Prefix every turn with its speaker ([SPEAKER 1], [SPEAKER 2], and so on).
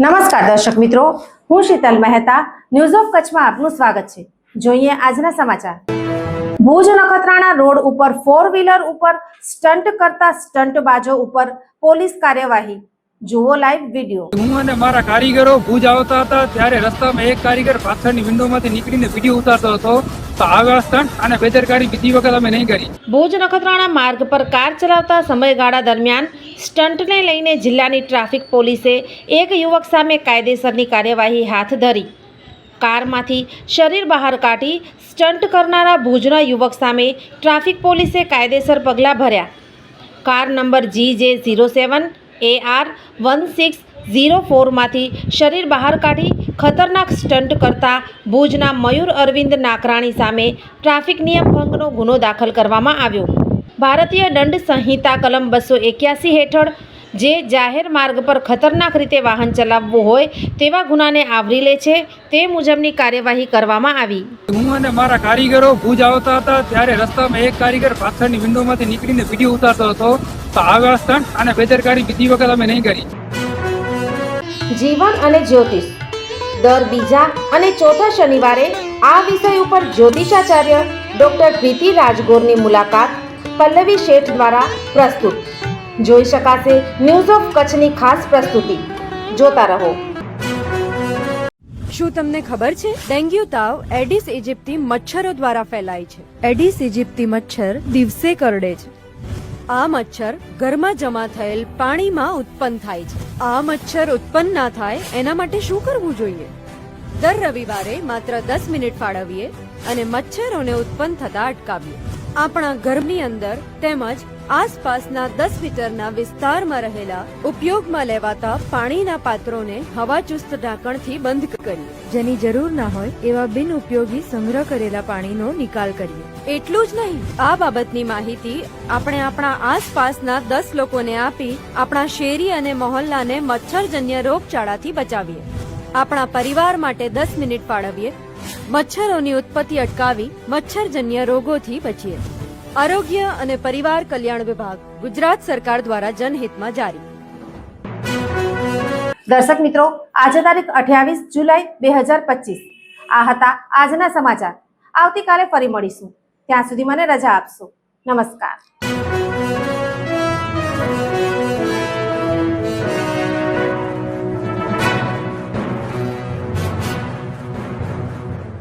[SPEAKER 1] નમસ્કાર દર્શક મિત્રો, હું શીતલ મહેતા ન્યૂઝ ઓફ કચ્છમાં આપનું સ્વાગત છે। જોઈએ આજના સમાચાર। ભુજ નખત્રાણા રોડ ઉપર 4 વ્હીલર ઉપર સ્ટન્ટ કરતા સ્ટંટબાજો ઉપર પોલીસ કાર્યવાહી। જુઓ લાઈવ વિડિયો।
[SPEAKER 2] હું અને મારા કારીગરો ભુજ આવતા હતા ત્યારે રસ્તામાં એક કારીગર પાછળની વિન્ડોમાંથી નીકળીને વિડીયો ઉતારતો હતો તો આવા સ્ટન્ટ અને બેદરકારી બીજી વખત અમે નહીં કરી।
[SPEAKER 1] ભુજ નખત્રાણા માર્ગ પર કાર ચલાવતા સમયગાળા દરમિયાન સ્ટંટને લઈને જિલ્લાની ટ્રાફિક પોલીસે એક યુવક સામે કાયદેસરની કાર્યવાહી હાથ ધરી। કારમાંથી શરીર બહાર કાઢી સ્ટંટ કરનારા ભુજના યુવક સામે ટ્રાફિક પોલીસે કાયદેસર પગલાં ભર્યા। કાર નંબર GJ07 AR 1604માંથી શરીર બહાર કાઢી ખતરનાક સ્ટંટ કરતા ભુજના મયુર અરવિંદ નાકરાણી સામે ટ્રાફિક નિયમ ભંગનો ગુનો દાખલ કરવામાં આવ્યો। ભારતીય દંડ સંહિતા કલમ 281 હેઠળ જે જાહેર માર્ગ પર ખતરનાક રીતે વાહન ચલાવવું હોય તેવા ગુનાને આવરી લે છે તે મુજબની કાર્યવાહી કરવામાં આવી।
[SPEAKER 2] હું અને મારા કારીગરો ભુજ આવતા હતા ત્યારે રસ્તામાં એક કારીગર પાછળની વિન્ડોમાંથી નીકળીને વિડીયો ઉતારતો હતો તો આવા સ્ટન્ટ અને બેદરકારી બીજી વખત અમે નહીં કરી।
[SPEAKER 1] જીવન અને જ્યોતિષ દર બીજા અને ચોથા શનિવારે આ વિષય ઉપર જ્યોતિષાચાર્ય ડોક્ટર પ્રીતિ રાજગોરની મુલાકાત પલ્લવી શેઠ દ્વારા પ્રસ્તુત। જોઈ શકાશે ન્યૂઝ ઓફ કચ્છની ખાસ પ્રસ્તુતિ। જોતા રહો।
[SPEAKER 3] શું તમને ખબર છે ડેન્ગ્યુ તાવ એડિસ ઇજિપ્તી મચ્છરો દ્વારા ફેલાય છે। એડિસ ઇજિપ્તી મચ્છર દિવસે કરડે છે। આ મચ્છર ઘરમાં જમા થયેલ પાણીમાં ઉત્પન્ન થાય છે। આ મચ્છર ઉત્પન્ન ના થાય એના માટે શું કરવું જોઈએ? દર રવિવારે માત્ર 10 મિનિટ ફાળવીએ અને મચ્છરોને ઉત્પન્ન થતા અટકાવીએ। આપણા ઘરની અંદર તેમજ આસપાસના 10 મીટરના વિસ્તારમાં રહેલા ઉપયોગમાં લેવાતા પાણીના પાત્રોને હવાચુસ્ત ઢાંકણથી બંધ કરીએ। જેની જરૂર ના હોય એવા બિનઉપયોગી સંગ્રહ કરેલા પાણીનો નિકાલ કરીએ। એટલું જ નહીં, આ બાબતની માહિતી આપણે આપણા આસપાસના 10 લોકોને આપી આપણા શેરી અને મહોલ્લાને મચ્છરજન્ય રોગચાળાથી બચાવીએ। આપણા પરિવાર માટે 10 મિનિટ ફાળવીએ, મચ્છરોની ઉત્પત્તિ અટકાવી મચ્છરજન્ય રોગોથી બચીએ। આરોગ્ય અને પરિવાર કલ્યાણ વિભાગ, ગુજરાત સરકાર દ્વારા જનહિતમાં જારી।
[SPEAKER 1] દર્શક મિત્રો, આજે તારીખ 28 જુલાઈ 2025 આ હતા આજના સમાચાર। આવતીકાલે ફરી મળીશું, ત્યાં સુધી મને રજા આપશો। નમસ્કાર।